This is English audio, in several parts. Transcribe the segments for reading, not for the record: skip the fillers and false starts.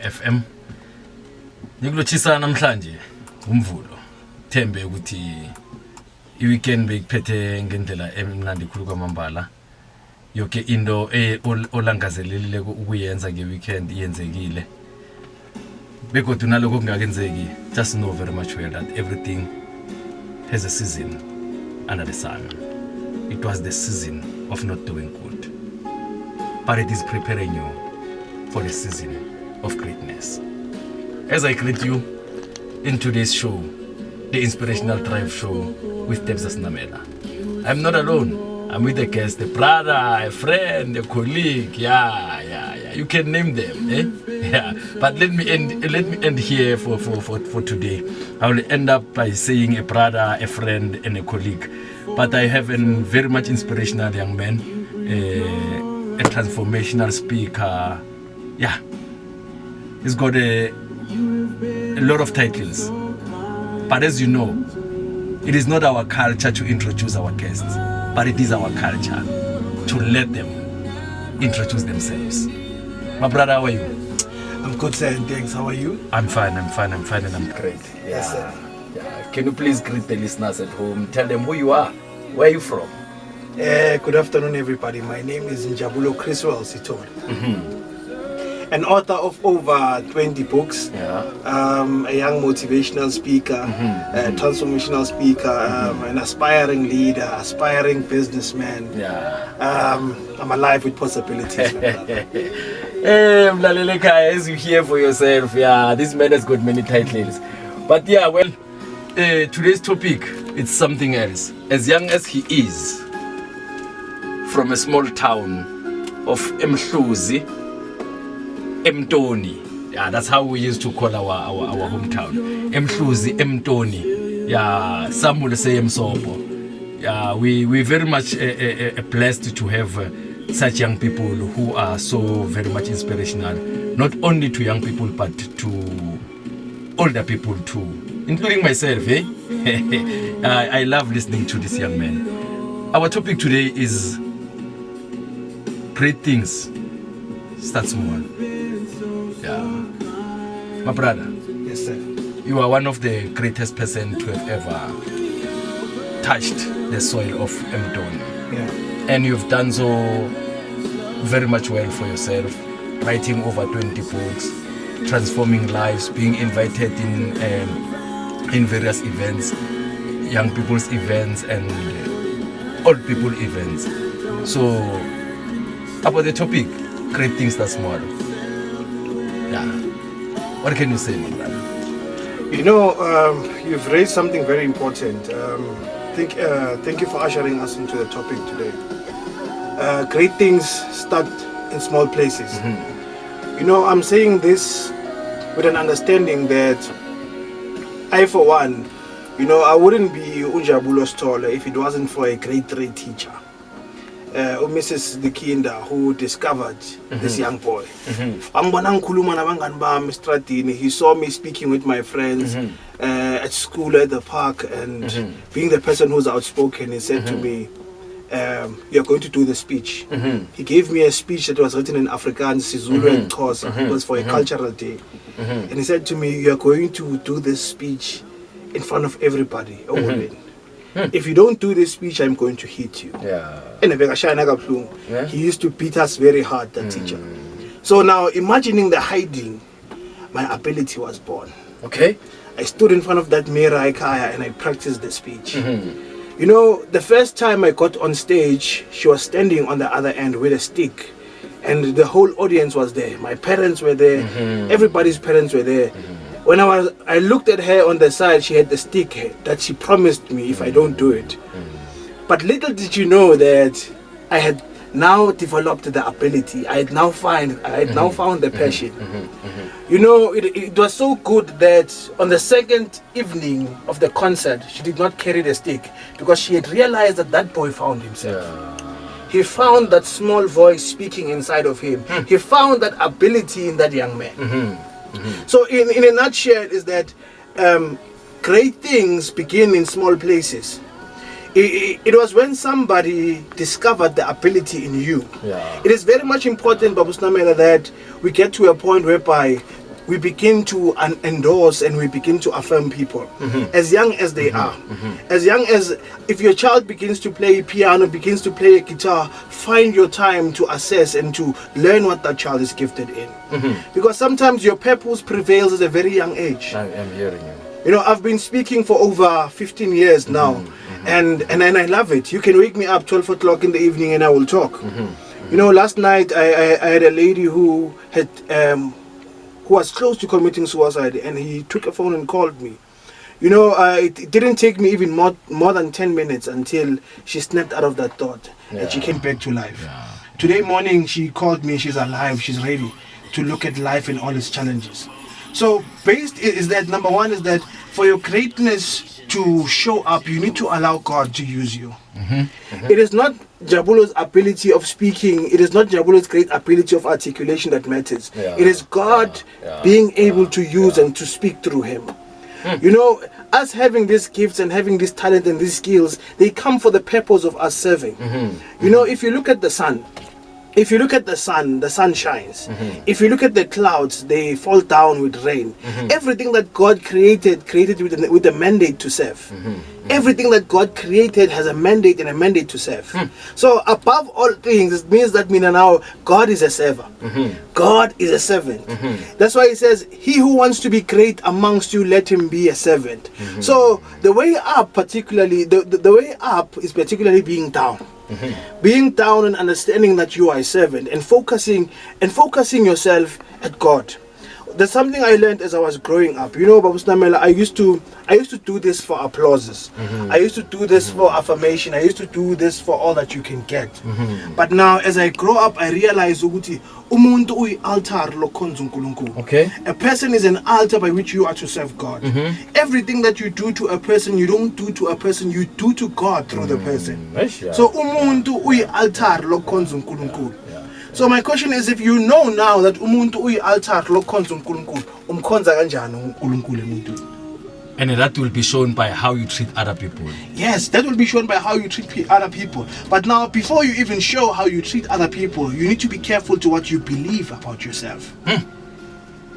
FM. Ngikulotshisa namhlanje umvulo. Thembe ukuthi i-weekend bekuphethe ngendlela emnandi khulu kwamambala. Yonke into olangazelelile ukuyenza nge-weekend iyenzekile. Bekodwa naloko kungakenzeki, just know very much well that everything has a season under the sun. It was the season of not doing good, but it is preparing you for the season of greatness. As I greet you in today's show, the Inspirational Drive Show with Tebza Senamela. I'm not alone. I'm with a guest, a brother, a friend, a colleague. Yeah. You can name them, eh? Yeah. But let me end here for today. I will end up by saying a brother, a friend, and a colleague. But I have a very much inspirational young man, a transformational speaker. Yeah. He's got a lot of titles. But as you know, it is not our culture to introduce our guests, but it is our culture to let them introduce themselves. My brother, how are you? I'm good, sir, and thanks. How are you? I'm fine, and I'm great. Yes, sir. Yeah. Can you please greet the listeners at home? Tell them who you are. Where are you from? Good afternoon, everybody. My name is Njabulo Sithole. An author of over 20 books, a young motivational speaker, a transformational speaker, an aspiring leader, aspiring businessman. I'm alive with possibilities. Hey, Mlaleleka, as you hear for yourself, this man has got many titles. But today's topic, it's something else. As young as he is, from a small town of Mhluzi, Mtoni. Yeah, that's how we used to call our hometown. Mhluzi, Mtoni. Yeah, some will say Msopo. Yeah, we very much blessed to have such young people who are so very much inspirational, not only to young people but to older people too, including myself. I love listening to this young man. Our topic today is great things start small. Yeah. My brother. Yes, sir. You are one of the greatest person to have ever touched the soil of Mtoni. Yeah. And you've done so very much well for yourself, writing over 20 books, transforming lives, being invited in various events, young people's events and old people events. So, about the topic, great things that small. Yeah. What can you say, my brother? You know, you've raised something very important. Thank you for ushering us into the topic today. Great things start in small places. You know, I'm saying this with an understanding that I, for one, I wouldn't be Njabulo Sithole if it wasn't for a grade 3 teacher. Mrs. Dikinda, who discovered this young boy. He saw me speaking with my friends at school, at the park, and being the person who's outspoken, he said to me, you're going to do the speech. He gave me a speech that was written in Afrikaans, Zulu and Xhosa. It was for a cultural day. And he said to me, you're going to do this speech in front of everybody, all women. If you don't do this speech, I'm going to hit you. He used to beat us very hard, that teacher. So now, imagining the hiding, my ability was born. Okay. I stood in front of that mirror, and I practiced the speech. You know, the first time I got on stage, she was standing on the other end with a stick. And the whole audience was there. My parents were there. Everybody's parents were there. When I looked at her on the side, she had the stick that she promised me if I don't do it. But little did you know that I had now developed the ability. I had now found the passion. You know, it was so good that on the second evening of the concert, she did not carry the stick because she had realized that boy found himself. He found that small voice speaking inside of him. He found that ability in that young man. So in a nutshell is that great things begin in small places. It was when somebody discovered the ability in you. It is very much important, Babu Senamela, that we get to a point whereby we begin to endorse and we begin to affirm people as young as they are. As young as, if your child begins to play piano, begins to play a guitar, find your time to assess and to learn what that child is gifted in. Because sometimes your purpose prevails at a very young age. I am hearing you. You know, I've been speaking for over 15 years now, and I love it. You can wake me up 12 o'clock in the evening and I will talk. You know, last night I had a lady who had who was close to committing suicide, and he took a phone and called me. You know, it didn't take me even more than 10 minutes until she snapped out of that thought and she came back to life. Today morning she called me, she's alive, she's ready to look at life and all its challenges. So based is that, number one is that for your greatness to show up, you need to allow God to use you. It is not Njabulo's ability of speaking, it is not Njabulo's great ability of articulation that matters. It is God being able to use and to speak through him. You know, us having these gifts and having this talent and these skills, they come for the purpose of us serving. You know, if you look at the sun, the sun shines. If you look at the clouds, they fall down with rain. Everything that God created with a mandate to serve. Everything that God created has a mandate and a mandate to serve. So above all things, it means that now God is a server. God is a servant. That's why he says, he who wants to be great amongst you, let him be a servant. So the way up, particularly, the way up is particularly being down. Being down and understanding that you are a servant and focusing yourself at God. There's something I learned as I was growing up. You know, Babu Senamela, I used to do this for applauses. I used to do this for affirmation. I used to do this for all that you can get. But now, as I grow up, I realize ukuthi umuntu uyi altar lokhonza uNkulunkulu. Okay. A person is an altar by which you are to serve God. Everything that you do to a person, you don't do to a person, you do to God through the person. So umuntu uyi altar lokhonza uNkulunkulu. So my question is, if you know now that umuntu uyi altar lokhonza uNkulunkulu, umkhonza kanjani uNkulunkulu emuntu? And that will be shown by how you treat other people. Yes, that will be shown by how you treat other people. But now, before you even show how you treat other people, you need to be careful to what you believe about yourself.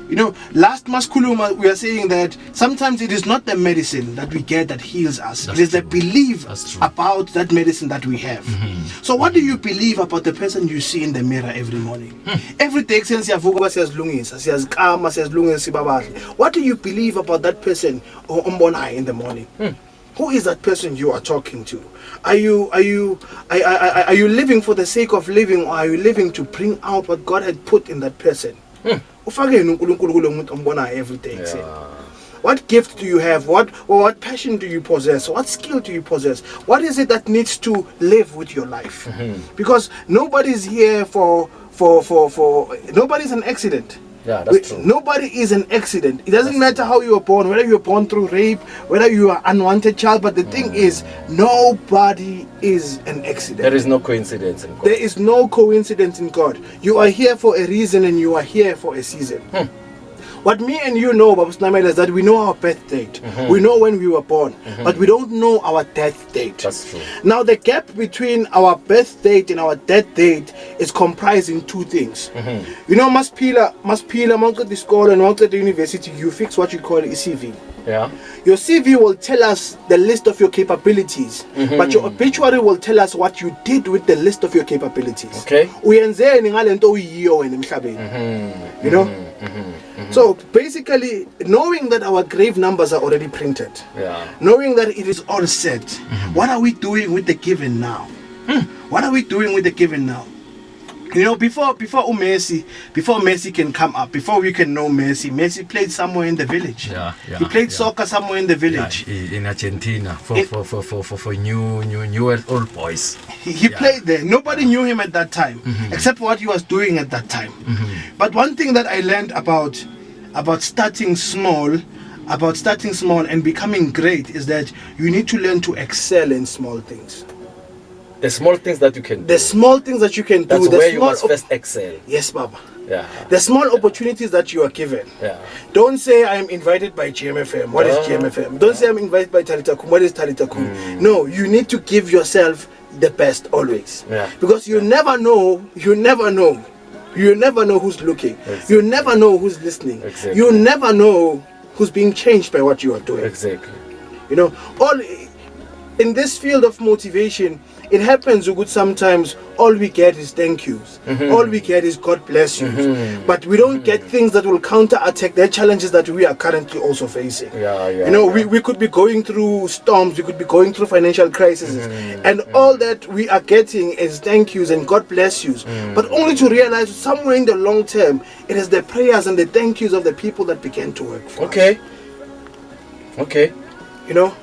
You know, last Maskuluma, we are saying that sometimes it is not the medicine that we get that heals us. It is the belief about that medicine that we have. So what do you believe about the person you see in the mirror every morning? Every day, what do you believe about that person in the morning? Who is that person you are talking to? Are you living for the sake of living, or are you living to bring out what God had put in that person? Every day. What gift do you have? What passion do you possess? What skill do you possess? What is it that needs to live with your life? Because nobody's here for nobody's an accident. Yeah, that's true. Nobody is an accident. It doesn't matter how you were born, whether you were born through rape, whether you are an unwanted child, but the thing is, nobody is an accident. There is no coincidence in God. There is no coincidence in God. You are here for a reason and you are here for a season. What me and you know, Babu Senamela, is that we know our birth date. We know when we were born, but we don't know our death date. That's true. Now, the gap between our birth date and our death date is comprised in two things. You know, Maspila, among the school and among the university, you fix what you call a CV. Yeah. Your CV will tell us the list of your capabilities, but your obituary will tell us what you did with the list of your capabilities. Okay. You know? So basically, knowing that our grave numbers are already printed, knowing that it is all set, what are we doing with the given now? What are we doing with the given now? You know, before Messi can come up, before we can know Messi played somewhere in the village. He played soccer somewhere in the village. In Argentina for new old boys. He played there. Nobody knew him at that time, except what he was doing at that time. But one thing that I learned about starting small and becoming great is that you need to learn to excel in small things. The small things that you can do. The small things that you can do. That's where you must first excel. Yes, Baba. Yeah. The small opportunities that you are given. Yeah. Don't say I am invited by GMFM. What is GMFM? Don't say I'm invited by Talitha. What is Talitha? No, you need to give yourself the best always. Yeah. Because you never know You never know who's looking. Exactly. You never know who's listening. Exactly. You never know who's being changed by what you are doing. Exactly. You know, all in this field of motivation, it happens good sometimes. All we get is thank yous. All we get is God bless you. But we don't get things that will counterattack the challenges that we are currently also facing. You know, we could be going through storms, we could be going through financial crises, and all that we are getting is thank yous and God bless yous. But only to realize somewhere in the long term, it is the prayers and the thank yous of the people that began to work for us. Okay. You know,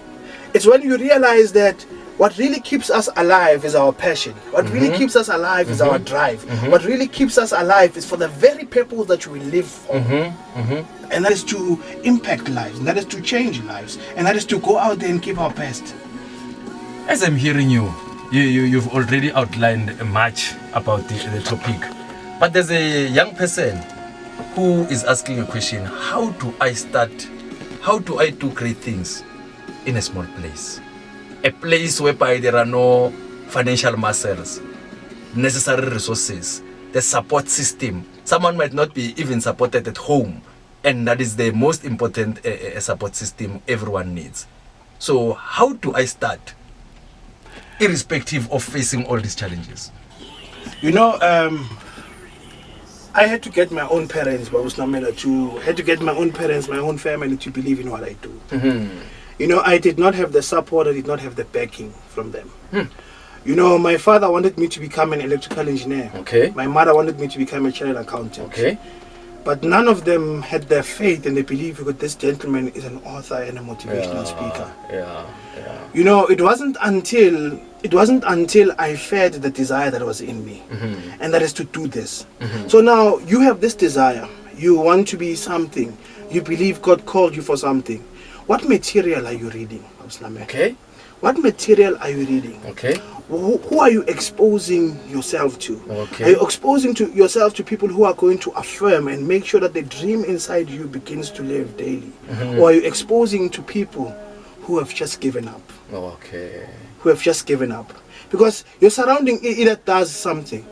it's when you realize that what really keeps us alive is our passion. What really keeps us alive is our drive. What really keeps us alive is for the very purpose that we live for. And that is to impact lives, and that is to change lives, and that is to go out there and give our best. As I'm hearing you've already outlined much about the topic. But there's a young person who is asking a question: how do I start? How do I do great things in a small place? A place whereby there are no financial muscles, necessary resources, the support system. Someone might not be even supported at home, and that is the most important support system everyone needs. So how do I start, irrespective of facing all these challenges? You know, I had to get my own parents, had to get my own parents, my own family to believe in what I do. You know, I did not have the support, I did not have the backing from them. You know, my father wanted me to become an electrical engineer. My mother wanted me to become a chartered accountant. But none of them had the faith and the belief that this gentleman is an author and a motivational speaker. You know, it wasn't until I fed the desire that was in me, and that is to do this. So now you have this desire, you want to be something, you believe God called you for something. What material are you reading? What material are you reading? Who are you exposing yourself to? Are you exposing yourself to people who are going to affirm and make sure that the dream inside you begins to live daily? Or are you exposing to people who have just given up? Who have just given up? Because your surrounding either does something.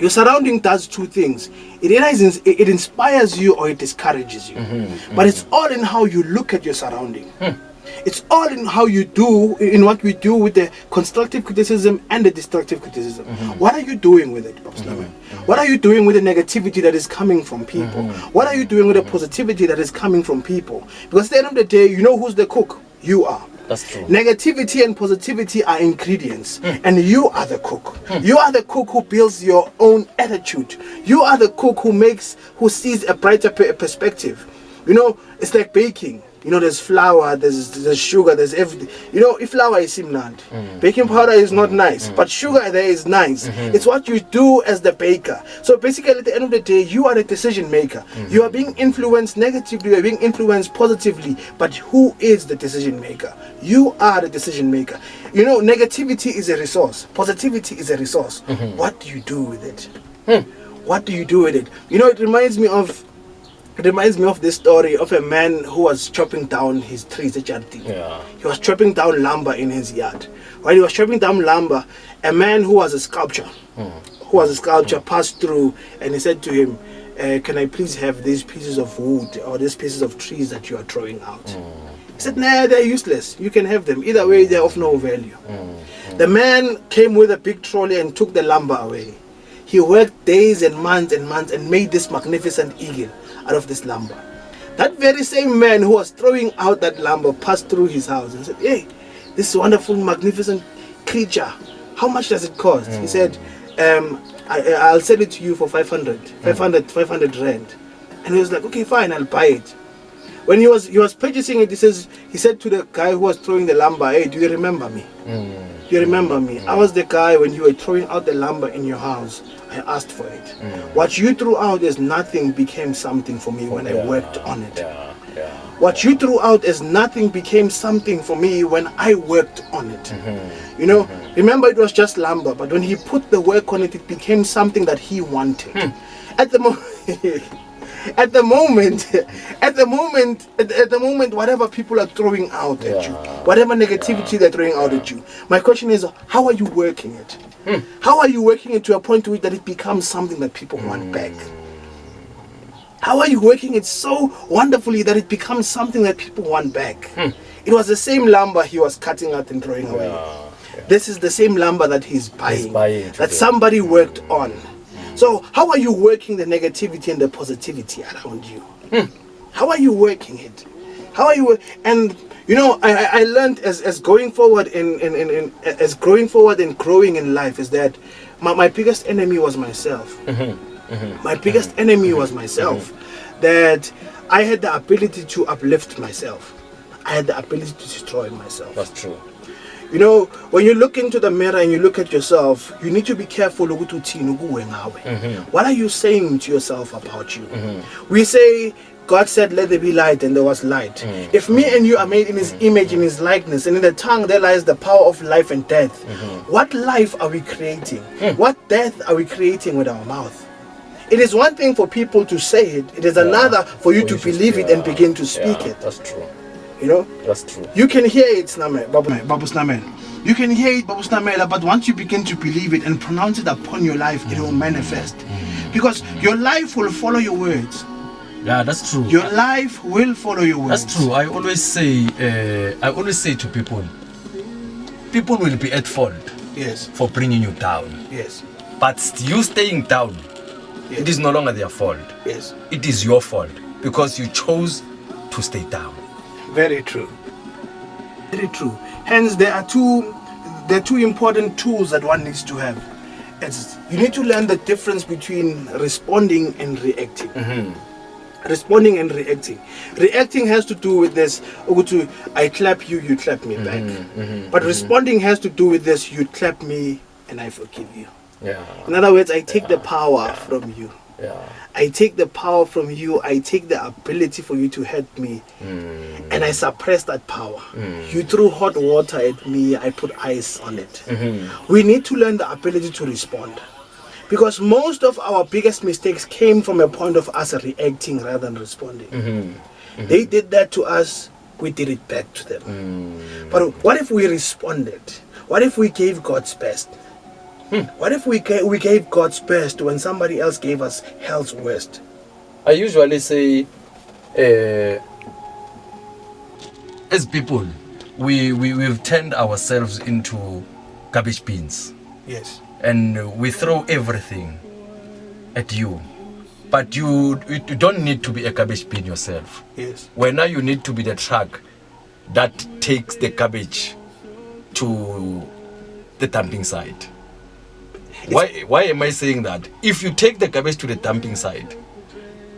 Your surrounding does two things. It inspires you or it discourages you. But it's all in how you look at your surrounding. It's all in how you do, in what we do with the constructive criticism and the destructive criticism. What are you doing with it, What are you doing with the negativity that is coming from people? What are you doing with the positivity that is coming from people? Because at the end of the day, you know who's the cook? You are. That's true. Negativity and positivity are ingredients, and you are the cook. You are the cook who builds your own attitude. You are the cook who sees a brighter perspective. You know, it's like baking. You know, there's flour, there's sugar, there's everything. You know, if flour is simnand, baking powder is not nice, but sugar there is nice. It's what you do as the baker. So basically, at the end of the day, you are the decision maker. You are being influenced negatively, you are being influenced positively, but who is the decision maker? You are the decision maker. You know, negativity is a resource, positivity is a resource. What do you do with it? What do you do with it? You know, it reminds me of this story of a man who was chopping down his trees at Jati. He was chopping down lumber in his yard. While he was chopping down lumber, a man who was a sculptor, passed through, and he said to him, can I please have these pieces of wood or these pieces of trees that you are throwing out? He said, nah, they're useless. You can have them. Either way, they're of no value. The man came with a big trolley and took the lumber away. He worked days and months and made this magnificent eagle out of this lumber. That very same man who was throwing out that lumber passed through his house and said, hey, this wonderful, magnificent creature, how much does it cost? He said, I'll sell it to you for 500 rand. And he was like, okay, fine, I'll buy it. When he was purchasing it, he said to the guy who was throwing the lumber, hey, do you remember me? Do you remember me? I was the guy when you were throwing out the lumber in your house. I asked for it. What you threw out as nothing became something for me when I worked on it. What you threw out as nothing became something for me when I worked on it. You know, remember it was just lumber, but when he put the work on it, it became something that he wanted. at the moment, whatever people are throwing out at you, whatever negativity they're throwing out at you, my question is, how are you working it? How are you working it to a point to which that it becomes something that people want back? How are you working it so wonderfully that it becomes something that people want back? It was the same lumber he was cutting out and throwing away. This is the same lumber that he's buying that somebody worked on. So how are you working the negativity and the positivity around you? How are you working it? How are you? And you know, I learned as going forward as growing forward and growing in life is that my biggest enemy was myself. My biggest enemy was myself. That I had the ability to uplift myself. I had the ability to destroy myself. That's true. You know, when you look into the mirror and you look at yourself, you need to be careful. What are you saying to yourself about you? We say, God said, let there be light, and there was light. If me and you are made in his image, in his likeness, and in the tongue there lies the power of life and death, what life are we creating? What death are we creating with our mouth? It is one thing for people to say it. It is another for you to believe it and begin to speak it. That's true. You know? That's true. You can hear it, Babu Snamela. You can hear it, Babu Snamela, but once you begin to believe it and pronounce it upon your life, it will manifest. Because your life will follow your words. Yeah, that's true. Your life will follow your words. That's true. I always say to people will be at fault for bringing you down. Yes. But you staying down, it is no longer their fault. Yes. It is your fault because you chose to stay down. Very true. Very true. Hence, there are two important tools that one needs to have. You need to learn the difference between responding and reacting. Responding and reacting. Reacting has to do with this, I clap you, you clap me back. But responding has to do with this, you clap me and I forgive you. In other words, I take the power from you. I take the power from you. I take the ability for you to hurt me, and I suppress that power. You threw hot water at me, I put ice on it. We need to learn the ability to respond, because most of our biggest mistakes came from a point of us reacting rather than responding. They did that to us, we did it back to them. But what if we responded? What if we gave God's best? What if we gave God's best when somebody else gave us hell's worst? I usually say, as people, we've turned ourselves into garbage bins. Yes. And we throw everything at you. But you don't need to be a garbage bin yourself. Yes. When now you need to be the truck that takes the garbage to the dumping site. Why am I saying that? If you take the garbage to the dumping site,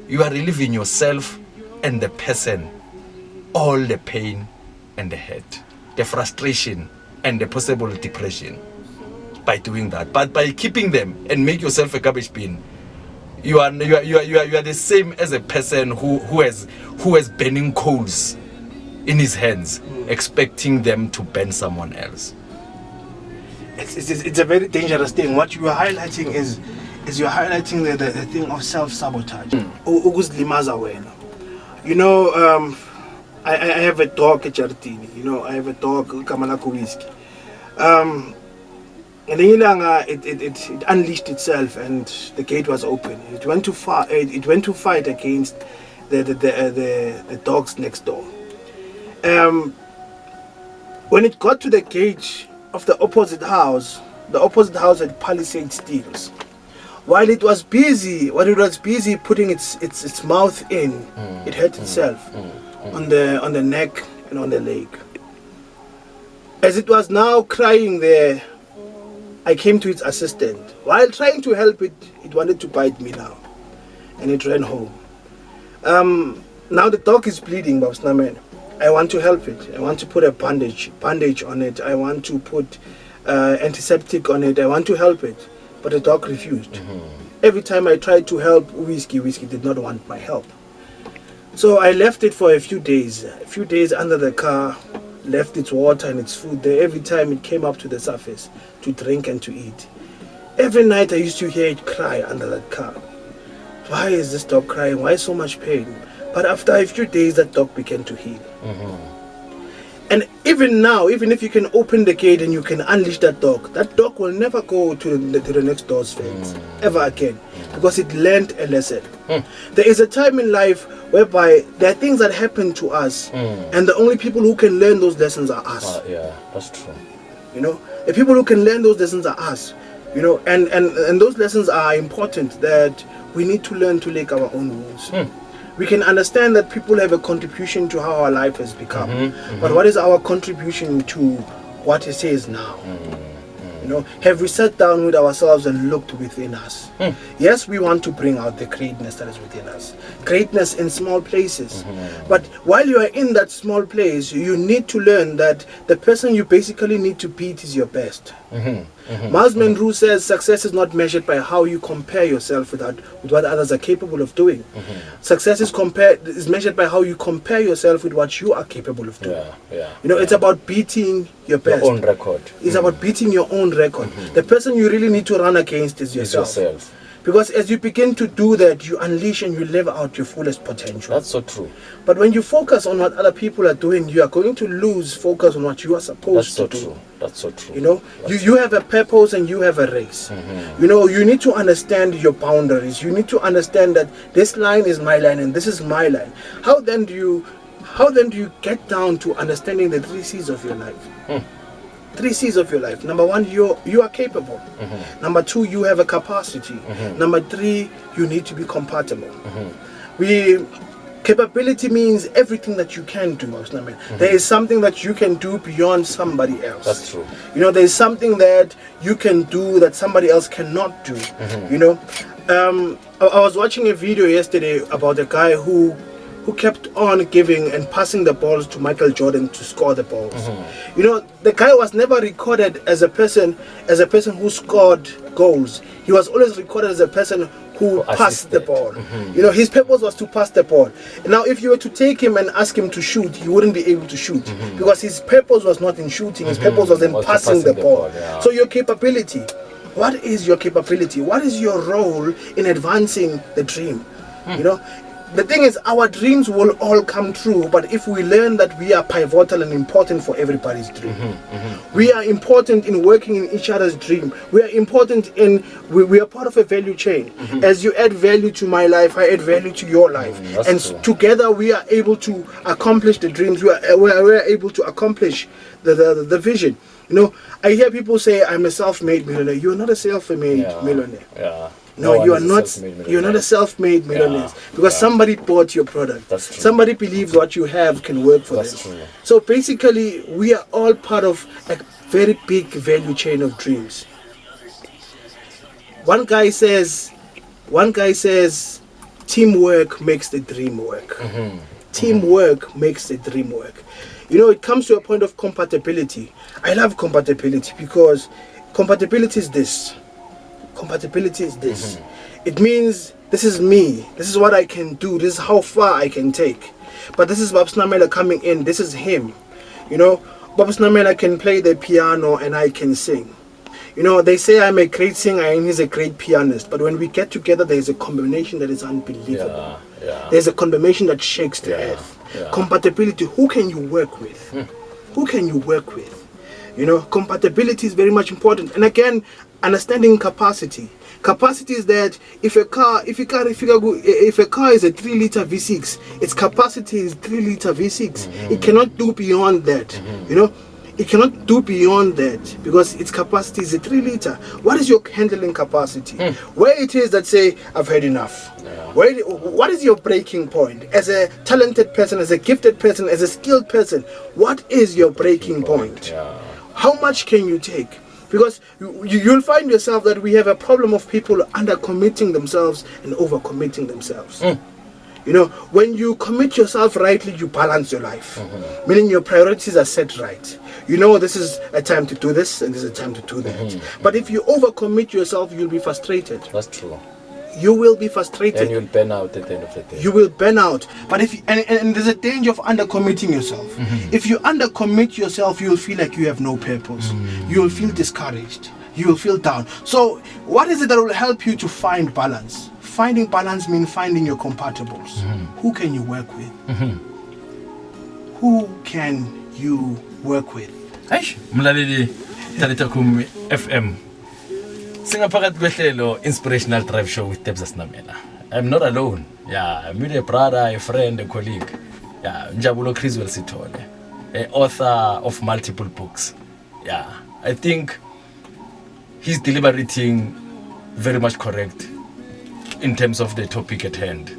you are relieving yourself and the person all the pain and the hurt, the frustration and the possible depression by doing that. But by keeping them and make yourself a garbage bin, you are the same as a person who has burning coals in his hands, expecting them to burn someone else. It's a very dangerous thing. What you are highlighting is you're highlighting the thing of self-sabotage. You know, I have a dog at Jaritini. You know, I have a dog, Kamalako Whiskey. And then it unleashed itself and the gate was open. It went to fight against the dogs next door. When it got to the gate of the opposite house had palisade steels. While it was busy putting its mouth in, it hurt itself on the neck and on the leg. As it was now crying there, I came to its assistant. While trying to help it, it wanted to bite me now, and it ran home. Now the dog is bleeding, Babu Snamela. I want to help it. I want to put a bandage on it. I want to put antiseptic on it. I want to help it. But the dog refused. Every time I tried to help Whiskey did not want my help. So I left it for a few days under the car, left its water and its food there. Every time it came up to the surface to drink and to eat. Every night I used to hear it cry under that car. why is this dog crying? Why so much pain? But after a few days, that dog began to heal. And even now, even if you can open the gate and you can unleash that dog will never go to the next door's fence ever again, because it learned a lesson. There is a time in life whereby there are things that happen to us, and the only people who can learn those lessons are us. Yeah, that's true. You know, the people who can learn those lessons are us. You know, and those lessons are important, that we need to learn to make our own rules. We can understand that people have a contribution to how our life has become. But what is our contribution to what it is now? You know, have we sat down with ourselves and looked within us? Yes, we want to bring out the greatness that is within us. Greatness in small places. But while you are in that small place, you need to learn that the person you basically need to beat is your best. Miles Monroe says success is not measured by how you compare yourself with what others are capable of doing. Success is measured by how you compare yourself with what you are capable of doing. You know, it's about beating your best. Your own record. It's about beating your own record. The person you really need to run against is yourself. Because as you begin to do that, you unleash and you live out your fullest potential. That's so true. But when you focus on what other people are doing, you are going to lose focus on what you are supposed to do. True. That's so true. You know, you have a purpose and you have a race. You know, you need to understand your boundaries. You need to understand that this line is my line and this is my line. How then do you get down to understanding the 3 C's of your life? 3 C's of your life. Number 1, you are capable. Number 2, you have a capacity. Number 3, you need to be compatible. Capability means everything that you can do. There is something that you can do beyond somebody else. That's true. You know, there is something that you can do that somebody else cannot do. You know, I was watching a video yesterday about a guy who kept on giving and passing the balls to Michael Jordan to score the balls. You know, the guy was never recorded as a person who scored goals. He was always recorded as a person who passed the ball. You know, his purpose was to pass the ball. Now, if you were to take him and ask him to shoot, he wouldn't be able to shoot because his purpose was not in shooting. His purpose was in passing the ball. So your capability, what is your capability? What is your role in advancing the dream? You know, the thing is, our dreams will all come true, but if we learn that we are pivotal and important for everybody's dream, we are important in working in each other's dream. We are important we are part of a value chain. As you add value to my life, I add value to your life, and together we are able to accomplish the dreams. We are able to accomplish the vision. You know, I hear people say, "I'm a self-made millionaire." You are not a self-made millionaire. No, you are not. You're not a self-made millionaire because somebody bought your product. That's true. Somebody believes what you have can work for them. True. So basically, we are all part of a very big value chain of dreams. One guy says, teamwork makes the dream work. Teamwork makes the dream work. You know, it comes to a point of compatibility. I love compatibility because compatibility is this. Compatibility is this. It means this is me. This is what I can do. This is how far I can take. But this is Tebza Senamela coming in. This is him. You know, Tebza Senamela can play the piano and I can sing. You know, they say I'm a great singer and he's a great pianist. But when we get together, there's a combination that is unbelievable. There's a combination that shakes the earth. Compatibility. Who can you work with? Who can you work with? You know, compatibility is very much important. And again, understanding capacity. Capacity is that if a car is a 3-liter V6, its capacity is 3-liter V6. It cannot do beyond that. You know, it cannot do beyond that because its capacity is a 3-liter. What is your handling capacity? Where it is that say, I've had enough. What is your breaking point? As a talented person, as a gifted person, as a skilled person, what is your breaking point? How much can you take? Because you'll find yourself that we have a problem of people undercommitting themselves and overcommitting themselves. You know, when you commit yourself rightly, you balance your life. Meaning your priorities are set right. You know, this is a time to do this and this is a time to do that. But if you overcommit yourself, you'll be frustrated. That's true. You will be frustrated. And you'll burn out at the end of the day. You will burn out. But and there's a danger of undercommitting yourself. If you undercommit yourself, you'll feel like you have no purpose. You will feel discouraged. You will feel down. So what is it that will help you to find balance? finding balance means finding your compatibles. Who can you work with? Who can you work with? Eish, mlaleli Talitha Cumi FM. Singaphakathi kwehlelo Inspirational Drive Show with Tebza Senamela. I'm not alone. Yeah, I'm with a brother, a friend, a colleague. Yeah, Njabulo Sithole, an author of multiple books. Yeah, I think he's deliberating very much correct in terms of the topic at hand.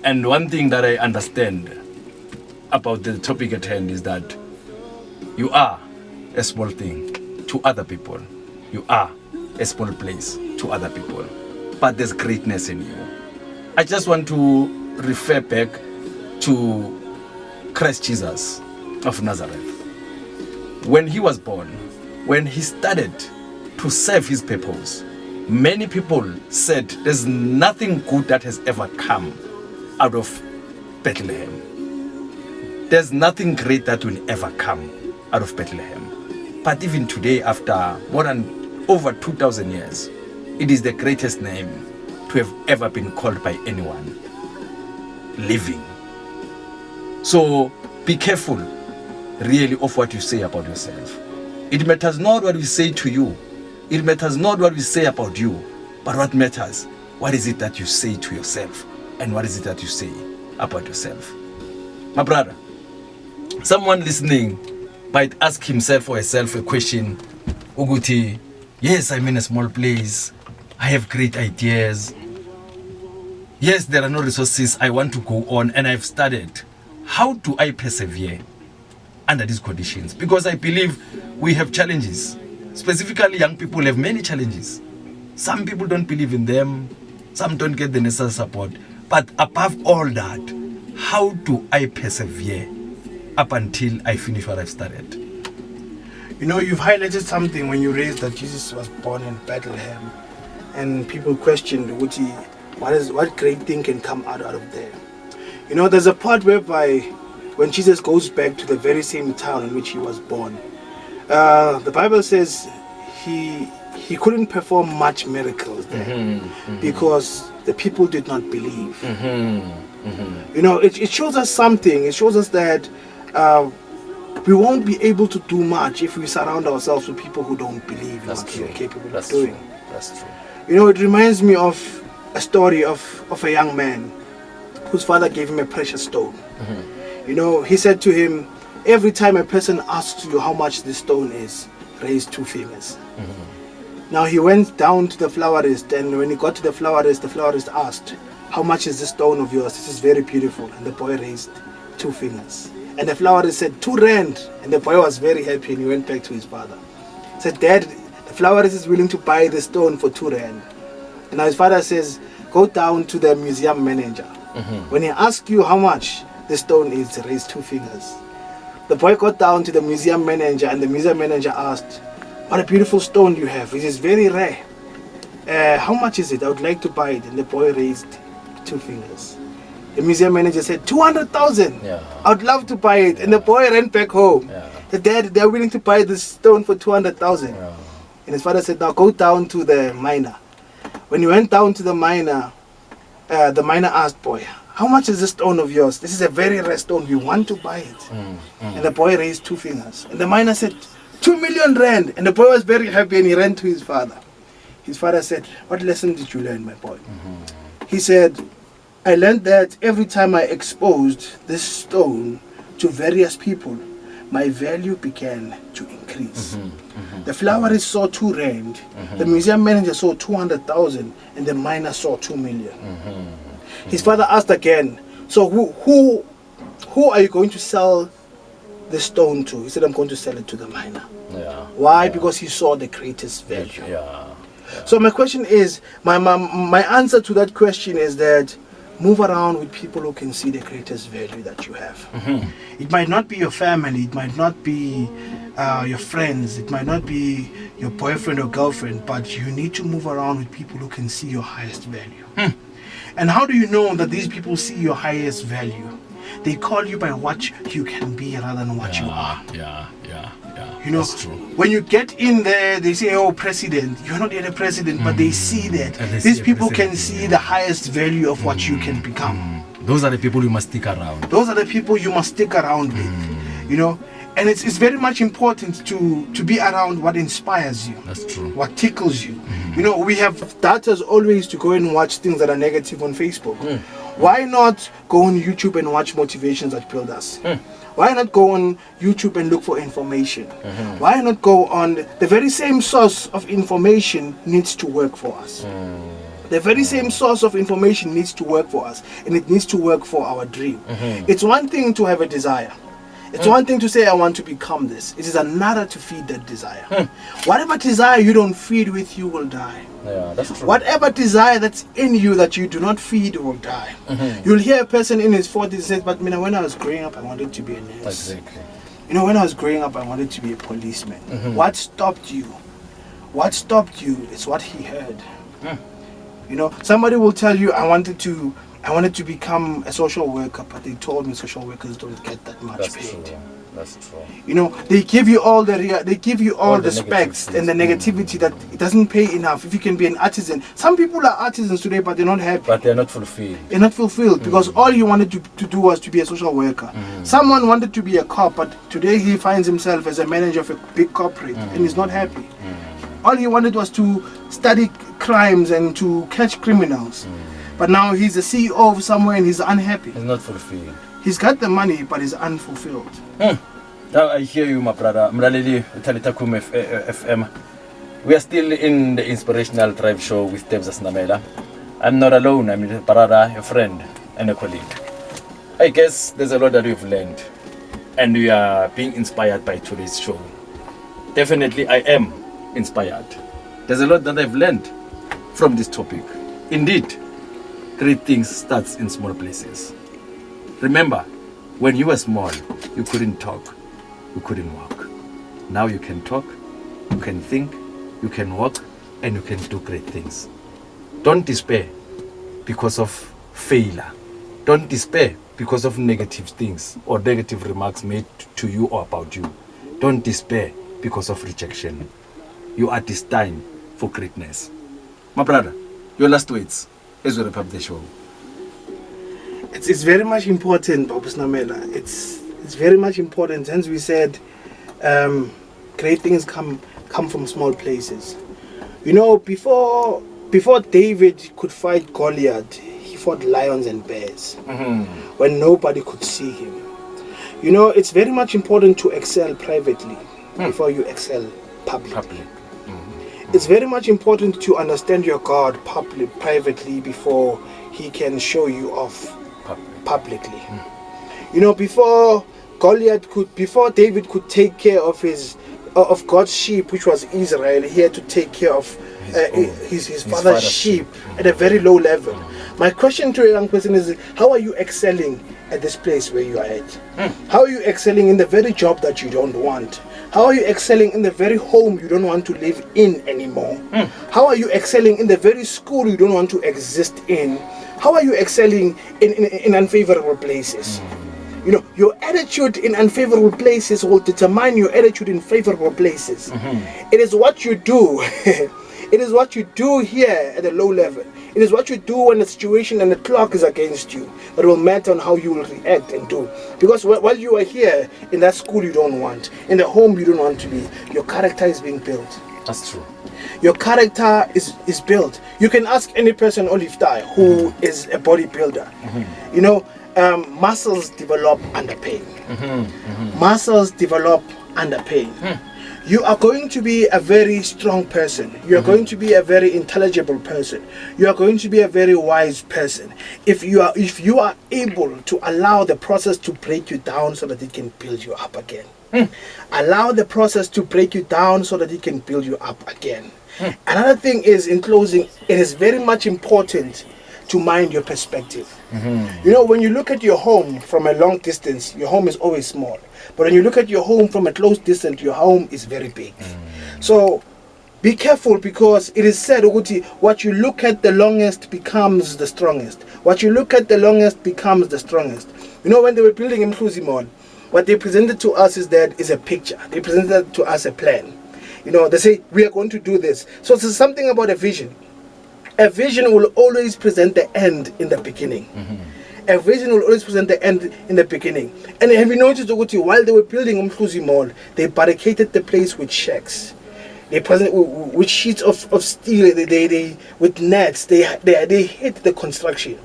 And one thing that I understand about the topic at hand is that you are a small thing to other people. You are a small place to other people. But there's greatness in you. I just want to refer back to Christ Jesus of Nazareth. When he was born, when he started to serve his purpose, many people said there's nothing good that has ever come out of Bethlehem. There's nothing great that will ever come out of Bethlehem. But even today, after more than over 2,000 years, it is the greatest name to have ever been called by anyone living. So be careful really of what you say about yourself. It matters not what we say to you. It matters not what we say about you. But what matters, what is it that you say to yourself? And what is it that you say about yourself? My brother, someone listening might ask himself or herself a question. Uguti, yes, I'm in a small place. I have great ideas. Yes, there are no resources. I want to go on and I've started. How do I persevere under these conditions? Because I believe we have challenges. Specifically, young people have many challenges. Some people don't believe in them. Some don't get the necessary support. But above all that, how do I persevere up until I finish what I've started? You know, you've highlighted something when you raised that Jesus was born in Bethlehem, and people questioned what great thing can come out of there. You know, there's a part whereby when Jesus goes back to the very same town in which he was born, the Bible says he couldn't perform much miracles there because the people did not believe. You know, it shows us something. It shows us that we won't be able to do much if we surround ourselves with people who don't believe in what we are capable of doing. That's true. You know, it reminds me of a story of a young man whose father gave him a precious stone. You know, he said to him, every time a person asks you how much this stone is, raise 2 fingers. Now he went down to the florist, and when he got to the florist asked, how much is this stone of yours? This is very beautiful. And the boy raised 2 fingers. And the florist said, 2 rand. And the boy was very happy, and he went back to his father. He said, Dad, the florist is willing to buy the stone for 2 rand. And now his father says, go down to the museum manager. When he asks you how much the stone is, raise 2 fingers. The boy got down to the museum manager, and the museum manager asked, what a beautiful stone you have. It is very rare. How much is it? I would like to buy it. And the boy raised 2 fingers. The museum manager said, 200,000. I would love to buy it. And the boy ran back home. The dad, they're willing to buy this stone for 200,000. And his father said, now go down to the miner. When he went down to the miner asked, boy, how much is this stone of yours? This is a very rare stone. We want to buy it. And the boy raised 2 fingers. And the miner said, 2 million rand. And the boy was very happy, and he ran to his father. His father said, what lesson did you learn, my boy? He said, I learned that every time I exposed this stone to various people, my value began to increase. The florist saw 2 rand, the museum manager saw 200,000, and the miner saw 2 million. His father asked again, so who are you going to sell the stone to? He said, I'm going to sell it to the miner. Why? Because he saw the greatest value. So my question is, my answer to that question is that move around with people who can see the greatest value that you have. It might not be your family, it might not be your friends, it might not be your boyfriend or girlfriend, but you need to move around with people who can see your highest value. And how do you know that these people see your highest value? They call you by what you can be rather than what you are. You know, That's true. when you get in there, they say, "Oh, president." You're not yet a president, but they see that And they these see a people can president, see yeah. the highest value of what you can become. Those are the people you must stick around. Those are the people you must stick around with. You know, and it's very much important to be around what inspires you. That's true. What tickles you. You know, we have daughters always to go and watch things that are negative on Facebook. Why not go on YouTube and watch motivations that build us? Why not go on YouTube and look for information? Why not go on the very same source of information needs to work for us. The very same source of information needs to work for us, and it needs to work for our dream. It's one thing to have a desire. It's one thing to say, I want to become this. It is another to feed that desire. Whatever desire you don't feed with, you will die. Yeah, that's true. Whatever desire that's in you that you do not feed will die. You'll hear a person in his 40s say, but when I was growing up, I wanted to be a nurse. Exactly. You know, when I was growing up, I wanted to be a policeman. What stopped you? What stopped you is what he heard. You know, somebody will tell you, I wanted to become a social worker, but they told me social workers don't get that much That's paid. true. That's true. You know, they give you all the All the specs negative and the negativity that it doesn't pay enough. If you can be an artisan, some people are artisans today, but they're not happy. But they're not fulfilled. They're not fulfilled because all you wanted to do was to be a social worker. Someone wanted to be a cop, but today he finds himself as a manager of a big corporate and he's not happy. All he wanted was to study crimes and to catch criminals. But now he's a CEO of somewhere and he's unhappy. It's not fulfilled. He's got the money, but he's unfulfilled. Now I hear you, my brother. Mlaleli, Talitha Cumi FM. We are still in the Inspirational Drive Show with Tebza Senamela. I'm not alone. I'm with a brother, a friend, and a colleague. I guess there's a lot that we've learned, and we are being inspired by today's show. Definitely, I am inspired. There's a lot that I've learned from this topic. Indeed, great things starts in small places. Remember, when you were small, you couldn't talk, you couldn't walk. Now you can talk, you can think, you can walk, and you can do great things. Don't despair because of failure. Don't despair because of negative things or negative remarks made to you or about you. Don't despair because of rejection. You are destined for greatness. My brother, your last words as we wrap up the show. It's very much important, Bob Senamela. It's very much important. Hence we said great things come from small places. You know, before David could fight Goliath, he fought lions and bears when nobody could see him. You know, it's very much important to excel privately before you excel publicly. It's very much important to understand your God privately before he can show you off publicly. You know, before David could take care of God's sheep, which was Israel, he had to take care of his father's sheep at a very low level. My question to a young person is, how are you excelling at this place where you are at? How are you excelling in the very job that you don't want? How are you excelling in the very home you don't want to live in anymore? How are you excelling in the very school you don't want to exist in? How are you excelling in unfavorable places? You know, your attitude in unfavorable places will determine your attitude in favorable places. It is what you do. It is what you do here at a low level. It is what you do when the situation and the clock is against you that will matter on how you will react and do. Because while you are here in that school you don't want, in the home you don't want to be, your character is being built. That's true. Your character is built. You can ask any person, Oliftai, who is a bodybuilder. You know, muscles develop under pain. Muscles develop under pain. You are going to be a very strong person. You are going to be a very intelligible person. You are going to be a very wise person. If you are able to allow the process to break you down so that it can build you up again. Allow the process to break you down so that it can build you up again. Another thing is, in closing, it is very much important to mind your perspective. You know, when you look at your home from a long distance, your home is always small. But when you look at your home from a close distance, your home is very big. So be careful, because it is said, what you look at the longest becomes the strongest. What you look at the longest becomes the strongest. You know, when they were building Mkhuzi Mall, What they presented to us is a picture. They presented to us a plan. You know, they say, we are going to do this. So it's something about a vision. A vision will always present the end in the beginning. A vision will always present the end in the beginning. And have you noticed, while they were building Umhluzi Mall, they barricaded the place with shacks. They present with sheets of steel. They with nets. They hit the construction,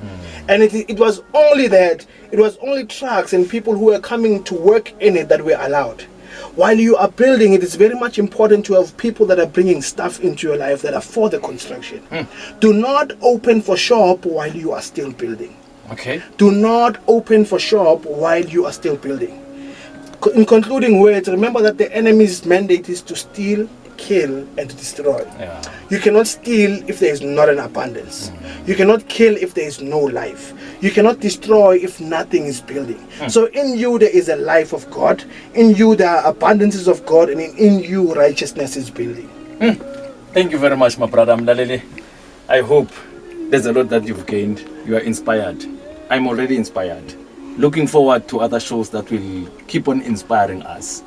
and it was only that. It was only trucks and people who were coming to work in it that were allowed. While you are building, it is very much important to have people that are bringing stuff into your life that are for the construction. Do not open for shop while you are still building. Okay. Do not open for shop while you are still building. In concluding words, remember that the enemy's mandate is to steal, kill, and to destroy. Yeah. You cannot steal if there is not an abundance. You cannot kill if there is no life. You cannot destroy if nothing is building. So in you there is a life of God. In you there are abundances of God, and in you righteousness is building. Thank you very much, my brother Mlalele. I hope there's a lot that you've gained. You are inspired. I'm already inspired. Looking forward to other shows that will keep on inspiring us.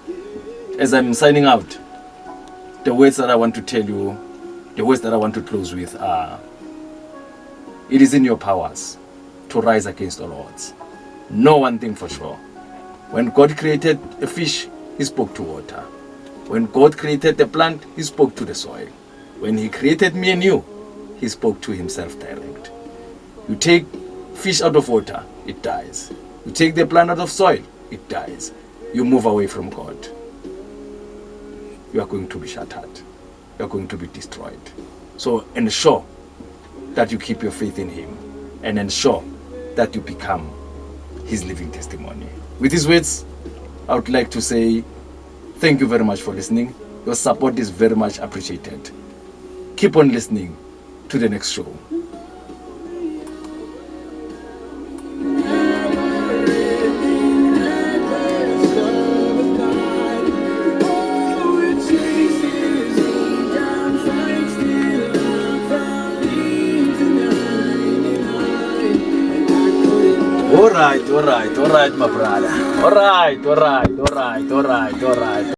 As I'm signing out, the words that I want to tell you, the words that I want to close with are, it is in your powers to rise against all odds. Know one thing for sure. When God created a fish, he spoke to water. When God created the plant, he spoke to the soil. When he created me and you, he spoke to himself direct. You take fish out of water, it dies. You take the plant out of soil, it dies. You move away from God, you are going to be shattered. You are going to be destroyed. So ensure that you keep your faith in him, and ensure that you become his living testimony. With these words, I would like to say thank you very much for listening. Your support is very much appreciated. Keep on listening to the next show. All right, my brother. All right.